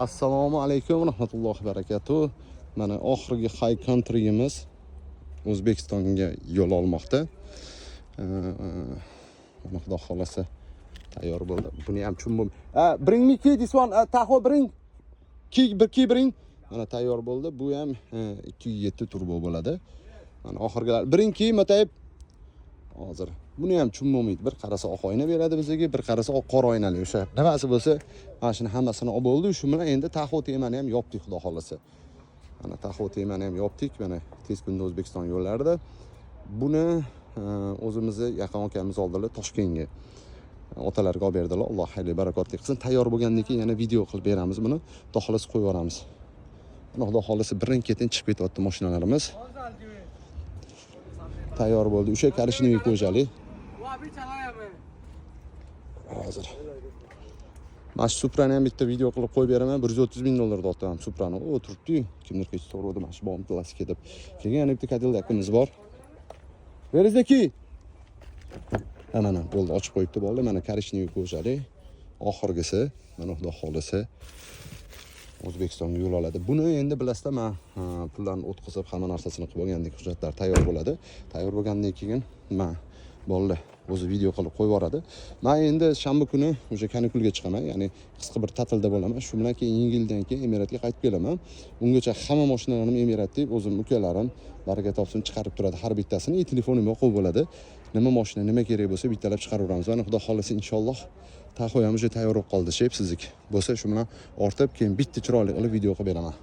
Assalomu alaykum va rahmatullohi va barakatuh. Mana oxirgi high countryimiz O'zbekistonga yo'l olmoqda. Mana xudo xolasa tayyor bo'ldi. Buni ham chum bring me key this one. Taho bring. Key bring. Mana tayyor bo'ldi. Bu ham 2.7 turbo bo'ladi. Mana oxirgilar bring key matayib. Hozir buni ham chum bo'lmaydi. Bir qarasa oq oyna beradi bizga, bir qarasa oq qora oynali o'sha. Nimasi bo'lsa, mana shuni hammasini olib bo'ldi. Shu bilan endi Taho temani ham yopdik xudo xolasa. Mana Taho temani ham yopdik. Mana tez kunda O'zbekiston yo'llarida. Buni o'zimizni yaqin akamiz oldilar Toshkentga. Otalarga olib berdilar. Alloh xayr barakotli qilsin. Tayyor bo'lgandan keyin yana video qilib beramiz buni. Xudo xolasa qo'yib yuboramiz. Xudo xolasa birin-ketin chiqib ketyapti mashinalarimiz. Tayyor bo'ldi. O'sha karishniy qo'jali. Hozir. Mana Suprani ham bitta video qilib qo'yib beraman. 130 ming dollar dotdim Suprani. O turibdi. Kimdir kech so'radi mana shu bomb plastik deb. Keyin yana bitta Cadillac'imiz bor. Where is the key? Mana bo'ldi, ochib qo'yibdi bo'ldi. Mana karishniy qo'jali. Oxirgisi, mana xudo xolasa O'zbekistonga yo'l oladi. Buni endi bilasizlar, men pullarni o'tkazib, hamma narsasini qilib bo'lgandek hujjatlar tayyor bo'ladi. Tayyor bo'lgandan keyin men bo'ldi, o'zi video qilib qo'yib yuboradi. Men endi shanba kuni o'sha kanikulga chiqaman, ya'ni qisqa bir ta'tilda bo'laman. Shu bilan keyin yengildan keyin Emiratga qaytib kelaman. Ungacha hamma mashinalarim Emirat deb o'zim ukalarim baraka topsin chiqarib turadi har bittasini. Telefonim yo'q bo'ladi. Nima mashina, nima kerak bo'lsa bittalab chiqaraveramiz. Mana xudo xolasa inshaalloh Taho ham tayyor bo'lib qoldi, shep sizniki. Bo'lsa shu bilan ortib keyin bitta chiroyli qilib video qilib beraman.